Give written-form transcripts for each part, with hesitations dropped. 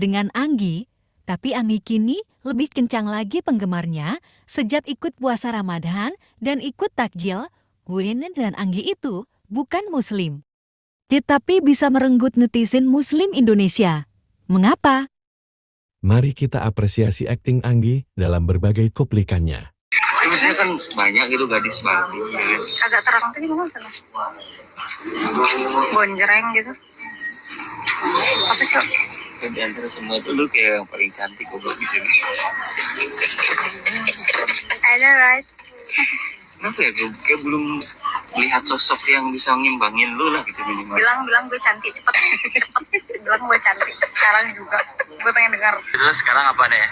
dengan Anggi, tapi Anggi kini lebih kencang lagi penggemarnya sejak ikut puasa Ramadan dan ikut takjil. Win dan Anggi itu bukan Muslim, tetapi bisa merenggut netizen Muslim Indonesia. Mengapa? Mari kita apresiasi akting Anggi dalam berbagai kuplikannya. Maksudnya kan banyak gitu gadis Bali. Agak terang tuh gimana sana? Bonjreng gitu. Apa cok? Kan di antara semua itu lu kayak yang paling cantik goblok di sini. I know right. Kenapa ya? Gue kayak belum lihat sosok yang bisa ngimbangin lu lah gitu minimal. Bilang gue cantik cepet. Bilang gue cantik. Sekarang juga. Gue pengen dengar. Terus sekarang apa nih?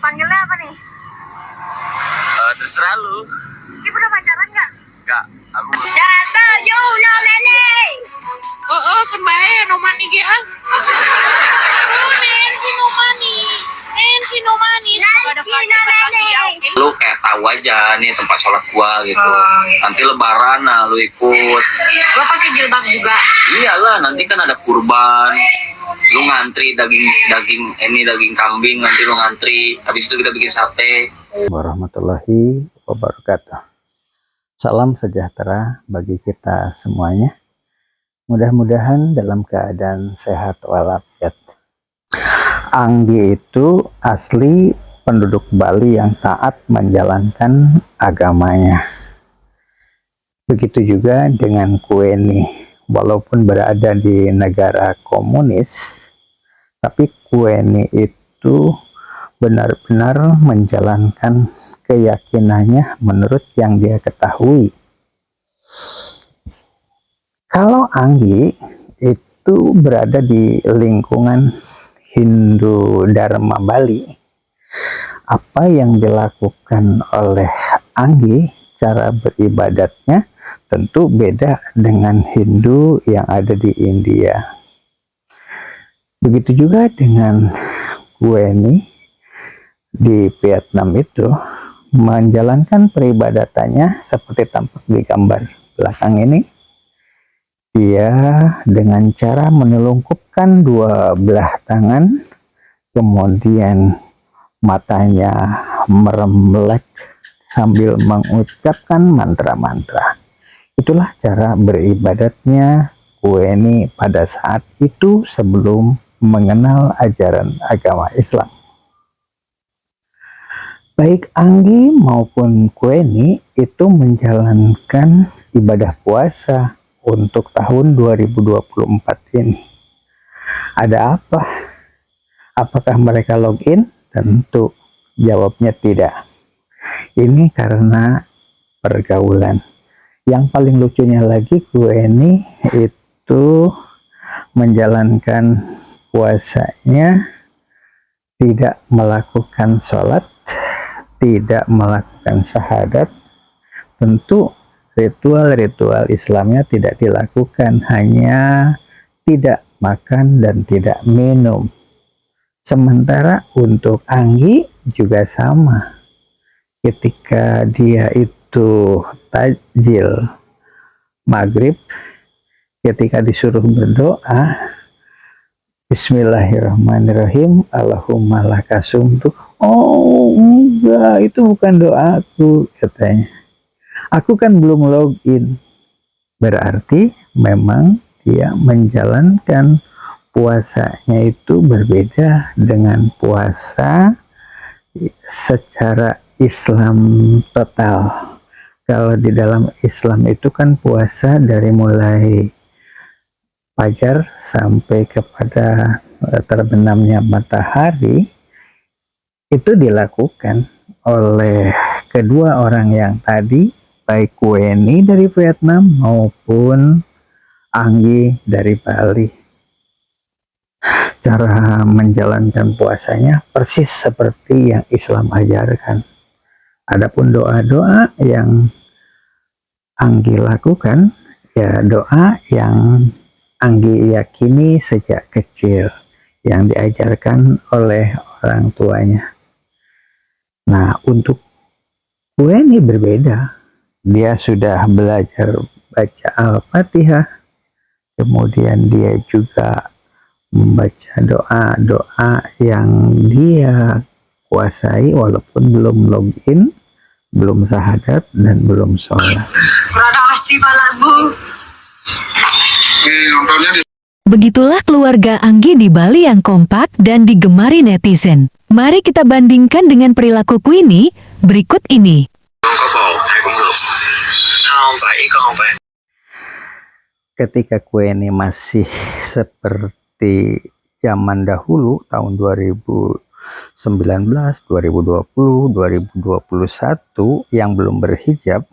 Panggilnya apa nih? Terserah lu. Kita udah pacaran nggak? Enggak, aku Jatuh you no money. Oo, kembali no money dia. Nancy no money. Nancy no money. Semoga ada pelajaran lagi ya, oke? lu kayak tahu aja nih tempat sholat gua gitu. Nanti lebaran nah lu ikut. Gue pakai jilbab juga. Iyalah, nanti kan ada kurban. Lu ngantri daging kambing, nanti lu ngantri. Habis itu kita bikin sate. Warahmatullahi wabarakatuh. Salam sejahtera bagi kita semuanya. Mudah-mudahan dalam keadaan sehat walafiat. Anggi itu asli penduduk Bali yang taat menjalankan agamanya. Begitu juga dengan Kueni. Walaupun berada di negara komunis, tapi Kueni itu benar-benar menjalankan keyakinannya menurut yang dia ketahui. Kalau Anggi itu berada di lingkungan Hindu Dharma Bali, apa yang dilakukan oleh Anggi, cara beribadatnya tentu beda dengan Hindu yang ada di India. Begitu juga dengan Kueni di Vietnam itu menjalankan peribadatannya seperti tampak di gambar belakang ini. Dia dengan cara menelungkupkan dua belah tangan, kemudian matanya meremlek sambil mengucapkan mantra-mantra. Itulah cara beribadatnya Kueni pada saat itu sebelum mengenal ajaran agama Islam. Baik Anggi maupun Kueni itu menjalankan ibadah puasa untuk tahun 2024 ini. Ada apa? Apakah mereka login? Tentu jawabnya tidak. Ini karena pergaulan. Yang paling lucunya lagi, Kueni itu menjalankan puasanya tidak melakukan sholat, tidak melakukan syahadat. Tentu ritual-ritual Islamnya tidak dilakukan, hanya tidak makan dan tidak minum. Sementara untuk Anggi juga sama. Ketika dia itu tajil maghrib, ketika disuruh berdoa, Bismillahirrahmanirrahim, Allahumma lakasumtu. Oh enggak, itu bukan doaku, katanya. Aku kan belum login. Berarti memang dia menjalankan puasanya itu berbeda dengan puasa secara Islam total. Kalau di dalam Islam itu kan puasa dari mulai fajar sampai kepada terbenamnya matahari, itu dilakukan oleh kedua orang yang tadi, baik Kueni dari Vietnam maupun Anggi dari Bali. Cara menjalankan puasanya persis seperti yang Islam ajarkan. Adapun doa-doa yang Anggi lakukan, ya doa yang Anggi yakini sejak kecil, yang diajarkan oleh orang tuanya. Nah, untuk Kueni berbeda. Dia sudah belajar baca Al-Fatihah, kemudian dia juga membaca doa-doa yang dia kuasai walaupun belum login, belum syahadat, dan belum sholat. Begitulah keluarga Anggi di Bali yang kompak dan digemari netizen. Mari kita bandingkan dengan perilaku Queenie berikut ini. Ketika Queenie masih seperti zaman dahulu tahun 2019, 2020, 2021 yang belum berhijab,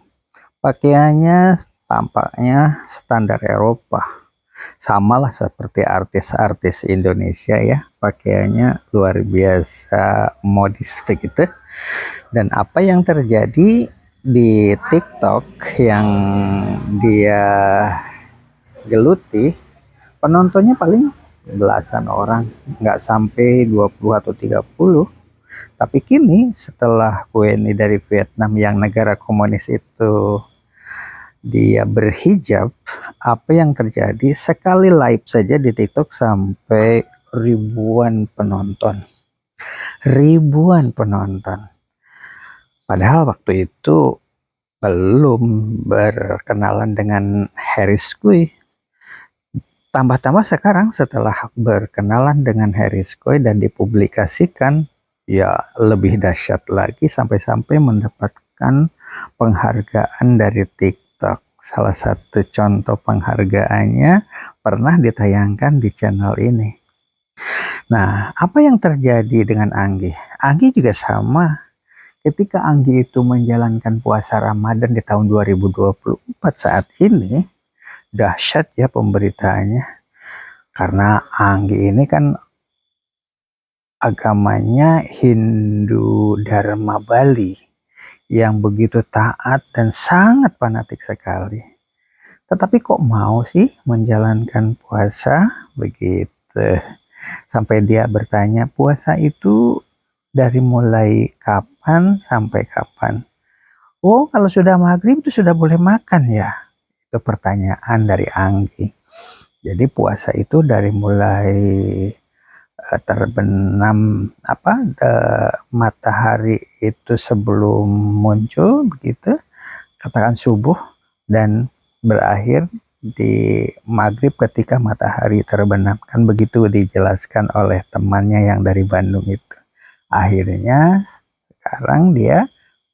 pakaiannya tampaknya standar Eropa. Samalah seperti artis-artis Indonesia ya, pakaiannya luar biasa modis begitu. Dan apa yang terjadi di TikTok yang dia geluti, penontonnya paling belasan orang, nggak sampai 20 atau 30. Tapi kini setelah Queenie dari Vietnam yang negara komunis itu dia berhijab, apa yang terjadi? Sekali live saja di TikTok sampai ribuan penonton. Ribuan penonton. Padahal waktu itu belum berkenalan dengan Harris Kui. Tambah-tambah sekarang setelah berkenalan dengan Harris Kui dan dipublikasikan, ya lebih dahsyat lagi sampai-sampai mendapatkan penghargaan dari TikTok. Salah satu contoh penghargaannya pernah ditayangkan di channel ini. Nah, apa yang terjadi dengan Anggi? Anggi juga sama. Ketika Anggi itu menjalankan puasa Ramadan di tahun 2024 saat ini, dahsyat ya pemberitaannya. Karena Anggi ini kan agamanya Hindu Dharma Bali yang begitu taat dan sangat fanatik sekali. Tetapi kok mau sih menjalankan puasa begitu? Sampai dia bertanya, puasa itu dari mulai kapan sampai kapan? Oh, kalau sudah maghrib itu sudah boleh makan ya? Itu pertanyaan dari Anggi. Jadi puasa itu dari mulai terbenam matahari itu sebelum muncul begitu, katakan subuh, dan berakhir di maghrib ketika matahari terbenam. Kan begitu dijelaskan oleh temannya yang dari Bandung itu. Akhirnya sekarang dia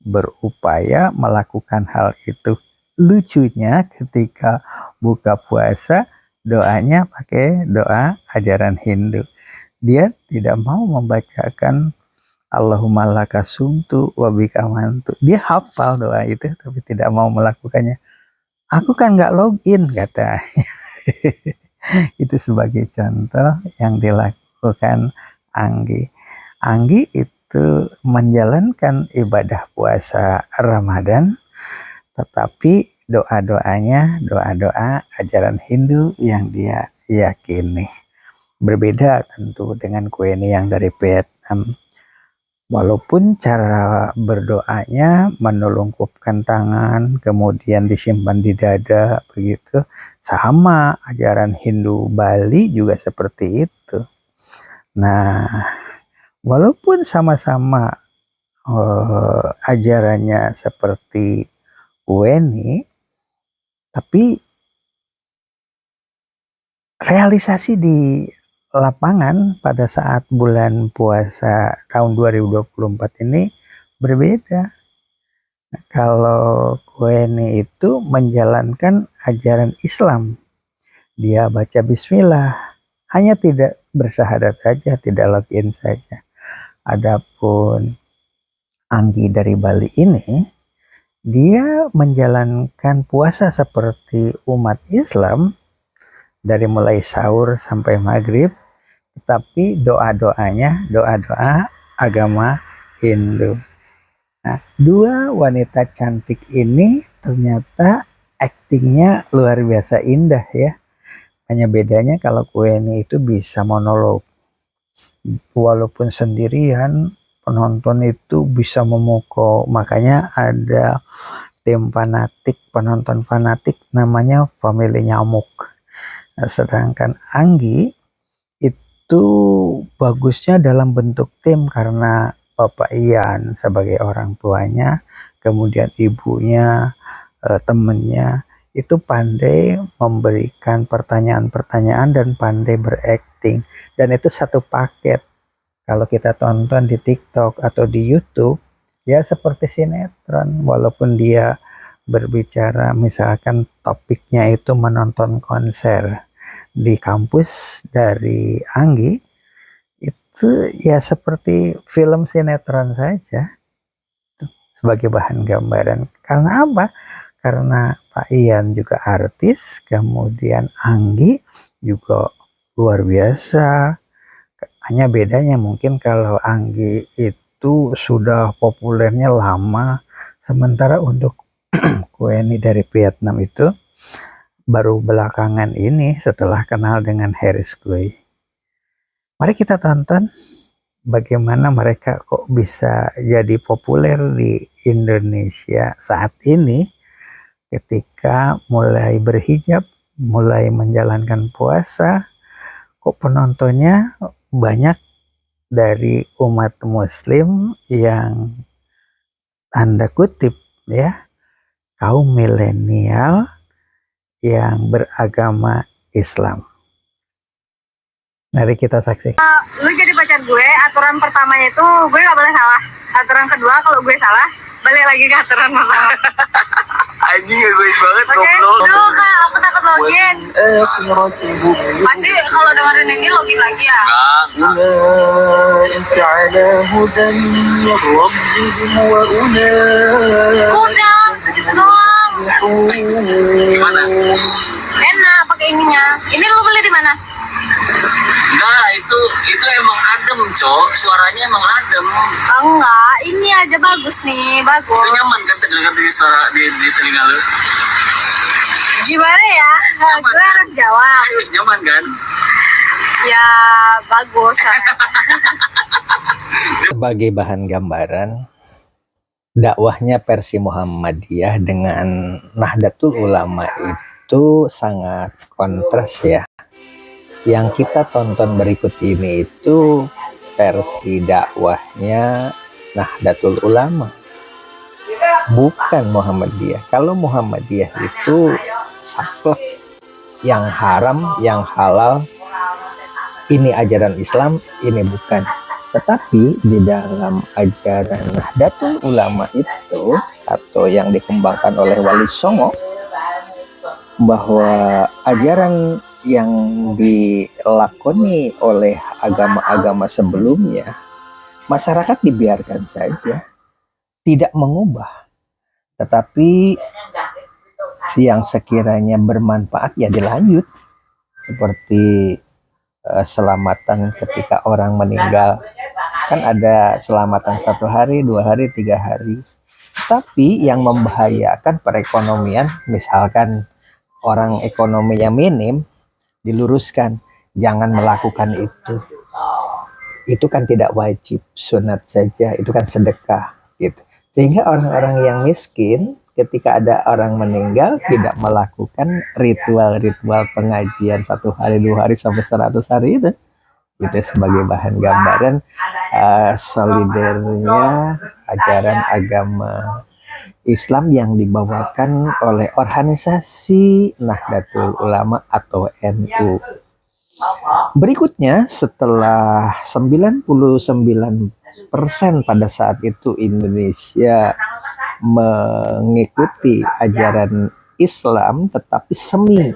berupaya melakukan hal itu. Lucunya ketika buka puasa doanya pakai doa ajaran Hindu. Dia tidak mau membacakan Allahumma laka sumtu wa bika amantu. Dia hafal doa itu tapi tidak mau melakukannya. Aku kan nggak login katanya. Itu sebagai contoh yang dilakukan Anggi. Anggi itu menjalankan ibadah puasa Ramadan, tetapi doa-doanya doa-doa ajaran Hindu yang dia yakini. Berbeda tentu dengan Queenie yang dari Vietnam. Walaupun cara berdoanya menelungkupkan tangan, kemudian disimpan di dada, begitu. Sama ajaran Hindu Bali juga seperti itu. Nah, walaupun sama-sama ajarannya seperti Queenie, tapi realisasi di lapangan pada saat bulan puasa tahun 2024 ini berbeda. Nah, kalau Queenie itu menjalankan ajaran Islam, dia baca bismillah, hanya tidak bersyahadat saja, tidak login saja. Adapun Anggi dari Bali ini, dia menjalankan puasa seperti umat Islam dari mulai sahur sampai maghrib, tetapi doa-doanya doa-doa agama Hindu. Nah, dua wanita cantik ini ternyata aktingnya luar biasa indah ya. Hanya bedanya kalau Queenie itu bisa monolog. Walaupun sendirian, penonton itu bisa memukau. Makanya ada tim fanatik, penonton fanatik namanya Family Nyamuk. Sedangkan Anggi itu bagusnya dalam bentuk tim karena Bapak Ian sebagai orang tuanya, kemudian ibunya, temennya itu pandai memberikan pertanyaan-pertanyaan dan pandai berakting, dan itu satu paket. Kalau kita tonton di TikTok atau di YouTube ya seperti sinetron, walaupun dia berbicara misalkan topiknya itu menonton konser di kampus dari Anggi, itu ya seperti film sinetron saja sebagai bahan gambaran. Karena apa? Karena Pak Ian juga artis, kemudian Anggi juga luar biasa. Hanya bedanya mungkin kalau Anggi itu sudah populernya lama, sementara untuk Kueni dari Vietnam itu baru belakangan ini setelah kenal dengan Harris Kue. Mari kita tonton bagaimana mereka kok bisa jadi populer di Indonesia saat ini ketika mulai berhijab, mulai menjalankan puasa, kok penontonnya banyak dari umat muslim yang tanda kutip ya kaum milenial yang beragama Islam. Mari kita saksikan. Lu jadi pacar gue, aturan pertamanya itu gue gak boleh salah. Aturan kedua kalau gue salah, balik lagi ke aturan pertama. Anjing egois banget, Oke, goblok. lu kak, aku takut login. Pasti kalau dengerin ini login lagi ya. Udah, segitu doang. Gimana? Enak pakai ininya. Ini lu beli di mana? Enggak, itu emang adem, Cok. Suaranya emang adem. Enggak, ini aja bagus nih, Itu bagus. nyaman kan terdengar di suara di telinga lu? Gimana ya? Gue harus jawab. Nyaman kan? Ya bagus. Sebagai bahan gambaran, dakwahnya versi Muhammadiyah dengan Nahdlatul Ulama itu sangat kontras ya. Yang kita tonton berikut ini itu versi dakwahnya Nahdlatul Ulama, bukan Muhammadiyah. Kalau Muhammadiyah itu saklek, yang haram, yang halal, ini ajaran Islam, ini bukan. Tetapi di dalam ajaran Nahdlatul Ulama itu, atau yang dikembangkan oleh Wali Songo, bahwa ajaran yang dilakoni oleh agama-agama sebelumnya, masyarakat dibiarkan saja, tidak mengubah. Tetapi yang sekiranya bermanfaat ya dilanjut, seperti selamatan ketika orang meninggal, kan ada selamatan 1 hari, 2 hari, 3 hari. Tapi yang membahayakan perekonomian, misalkan orang ekonominya minim, diluruskan, jangan melakukan itu. Itu kan tidak wajib, sunat saja, itu kan sedekah gitu. Sehingga orang-orang yang miskin ketika ada orang meninggal tidak melakukan ritual-ritual pengajian 1 hari, 2 hari sampai 100 hari itu sebagai bahan gambaran solidernya ajaran agama Islam yang dibawakan oleh organisasi Nahdlatul Ulama atau NU. Berikutnya, setelah 99% pada saat itu Indonesia mengikuti ajaran Islam tetapi semi.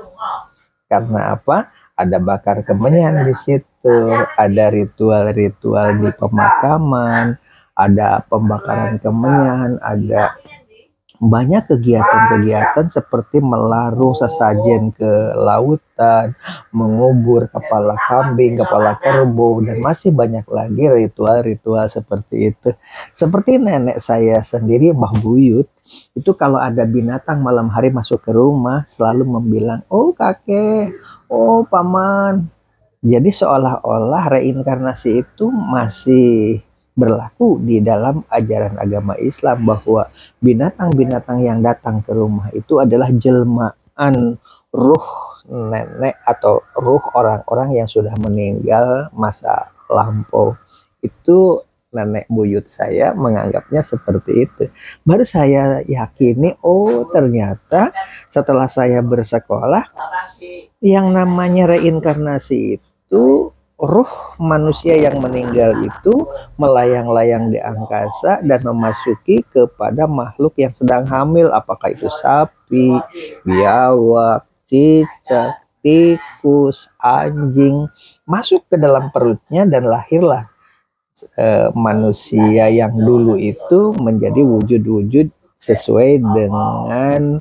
Karena apa? Ada bakar kemenyan di situ, ada ritual-ritual di pemakaman, ada pembakaran kemenyan, ada banyak kegiatan-kegiatan seperti melarung sesajen ke lautan, mengubur kepala kambing, kepala kerbau, dan masih banyak lagi ritual-ritual seperti itu. Seperti nenek saya sendiri, Mbah Buyut, itu kalau ada binatang malam hari masuk ke rumah selalu membilang, "Oh kakek, oh paman." Jadi seolah-olah reinkarnasi itu masih berlaku di dalam ajaran agama Islam, bahwa binatang-binatang yang datang ke rumah itu adalah jelmaan ruh nenek atau ruh orang-orang yang sudah meninggal masa lampau. Itu nenek buyut saya menganggapnya seperti itu. Baru saya yakini, oh ternyata setelah saya bersekolah, yang namanya reinkarnasi itu ruh manusia yang meninggal itu melayang-layang di angkasa dan memasuki kepada makhluk yang sedang hamil, apakah itu sapi, biawak, cicak, tikus, anjing, masuk ke dalam perutnya dan lahirlah manusia yang dulu itu menjadi wujud-wujud sesuai dengan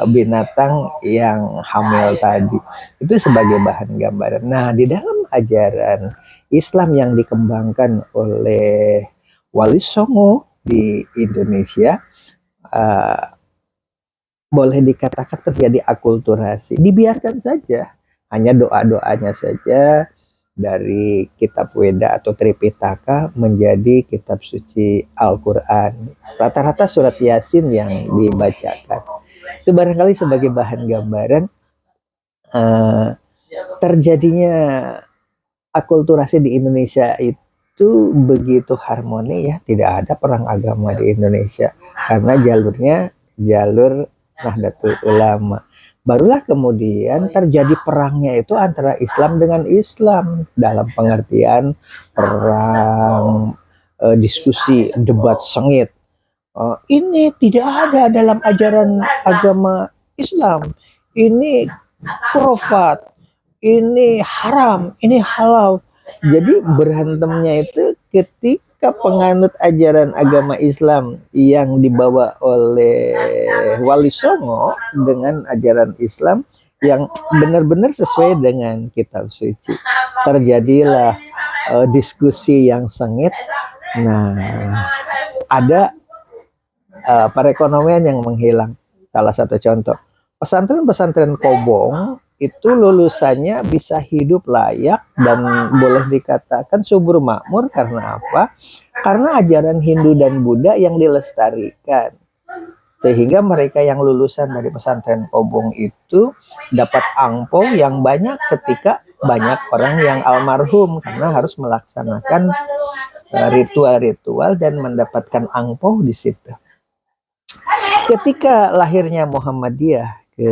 binatang yang hamil tadi. Itu sebagai bahan gambaran. Nah, di dalam ajaran Islam yang dikembangkan oleh Wali Songo di Indonesia, boleh dikatakan terjadi akulturasi. Dibiarkan saja, hanya doa-doanya saja dari kitab Weda atau Tripitaka menjadi kitab suci Al-Quran. Rata-rata surat Yasin yang dibacakan. Itu barangkali sebagai bahan gambaran terjadinya akulturasi di Indonesia itu begitu harmoni ya. Tidak ada perang agama di Indonesia karena jalurnya jalur Nahdlatul Ulama. Barulah kemudian terjadi perangnya itu antara Islam dengan Islam dalam pengertian perang, diskusi, debat sengit. Ini tidak ada dalam ajaran agama Islam. Ini khurafat, ini haram, ini halal. Jadi berantemnya itu ketika penganut ajaran agama Islam yang dibawa oleh Wali Songo dengan ajaran Islam yang benar-benar sesuai dengan kitab suci. Terjadilah diskusi yang sengit. Nah, ada perekonomian yang menghilang. Salah satu contoh, pesantren-pesantren Kobong itu lulusannya bisa hidup layak dan boleh dikatakan subur makmur. Karena apa? Karena ajaran Hindu dan Buddha yang dilestarikan. Sehingga mereka yang lulusan dari pesantren Kobong itu dapat angpau yang banyak ketika banyak orang yang almarhum, karena harus melaksanakan ritual-ritual dan mendapatkan angpau di situ. Ketika lahirnya Muhammadiyah ke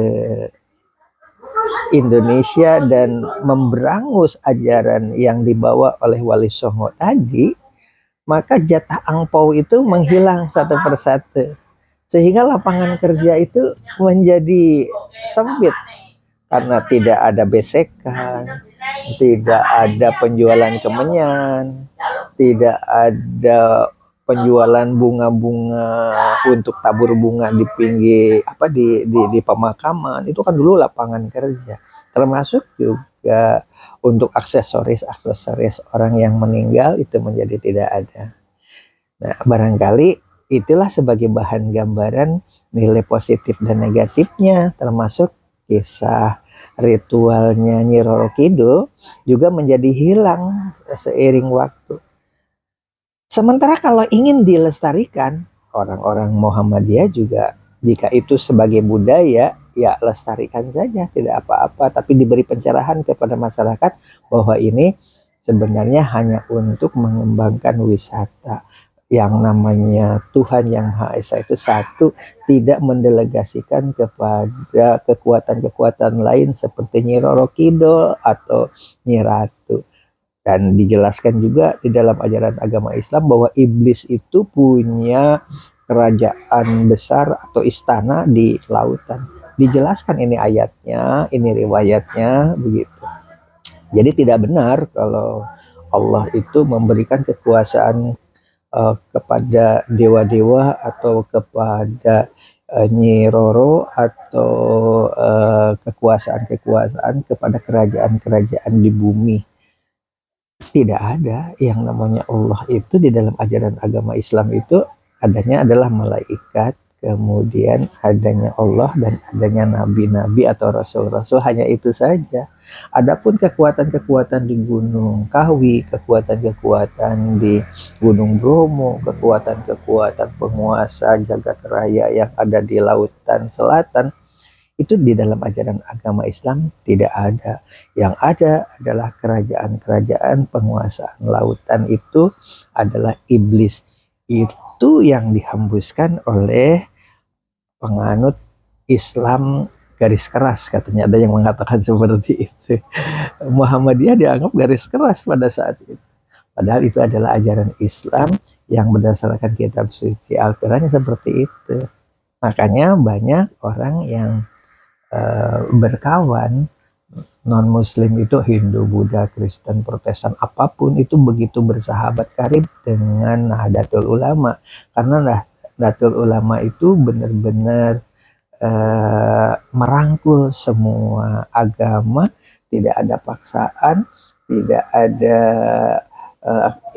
Indonesia dan memberangus ajaran yang dibawa oleh Wali Songo tadi, maka jatah angpau itu menghilang satu persatu, sehingga lapangan kerja itu menjadi sempit karena tidak ada besekan, tidak ada penjualan kemenyan, tidak ada penjualan bunga-bunga untuk tabur bunga di pinggir di pemakaman. Itu kan dulu lapangan kerja, termasuk juga untuk aksesoris orang yang meninggal itu menjadi tidak ada. Nah, barangkali itulah sebagai bahan gambaran nilai positif dan negatifnya, termasuk kisah ritualnya Nyi Roro Kidul juga menjadi hilang seiring waktu. Sementara kalau ingin dilestarikan, orang-orang Muhammadiyah juga jika itu sebagai budaya, ya lestarikan saja, tidak apa-apa. Tapi diberi pencerahan kepada masyarakat bahwa ini sebenarnya hanya untuk mengembangkan wisata. Yang namanya Tuhan Yang Maha Esa itu satu, tidak mendelegasikan kepada kekuatan-kekuatan lain seperti Nyi Roro Kidul atau Nyi Ratu. Dan dijelaskan juga di dalam ajaran agama Islam bahwa iblis itu punya kerajaan besar atau istana di lautan. Dijelaskan ini ayatnya, ini riwayatnya, begitu. Jadi tidak benar kalau Allah itu memberikan kekuasaan kepada dewa-dewa atau kepada Nyi Roro atau kekuasaan-kekuasaan kepada kerajaan-kerajaan di bumi. Tidak ada. Yang namanya Allah itu di dalam ajaran agama Islam itu adanya adalah malaikat, kemudian adanya Allah dan adanya nabi-nabi atau rasul-rasul, hanya itu saja. Adapun kekuatan-kekuatan di Gunung Kawi, kekuatan-kekuatan di Gunung Bromo, kekuatan-kekuatan penguasa jagat raya yang ada di lautan selatan, Itu di dalam ajaran agama Islam tidak ada. Yang ada adalah kerajaan-kerajaan penguasaan lautan itu adalah iblis. Itu yang dihembuskan oleh penganut Islam garis keras, katanya ada yang mengatakan seperti itu. Muhammadiyah dianggap garis keras pada saat itu. Padahal itu adalah ajaran Islam yang berdasarkan kitab suci Al-Quran seperti itu. Makanya banyak orang yang berkawan non-muslim itu, Hindu, Buddha, Kristen, Protestan, apapun itu begitu bersahabat karib dengan Nahdlatul Ulama. Karena Nahdlatul Ulama itu benar-benar merangkul semua agama, tidak ada paksaan, tidak ada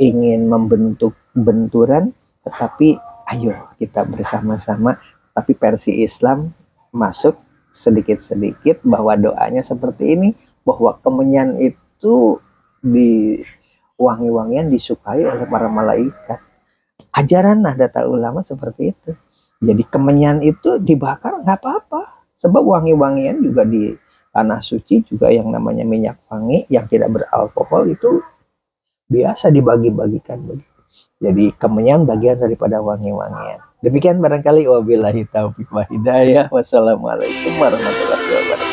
ingin membentuk benturan, tetapi ayo kita bersama-sama. Tapi versi Islam masuk sedikit-sedikit bahwa doanya seperti ini, bahwa kemenyan itu di wangi-wangian disukai oleh para malaikat. Ajaran Nahdlatul Ulama seperti itu. Jadi kemenyan itu dibakar nggak apa-apa, sebab wangi-wangian juga di tanah suci juga yang namanya minyak wangi yang tidak beralkohol itu biasa dibagi-bagikan begitu. Jadi kemenyan bagian daripada wangi-wangian. Demikian barangkali, wabillahi taufiq wa hidayah. Wassalamualaikum warahmatullahi wabarakatuh.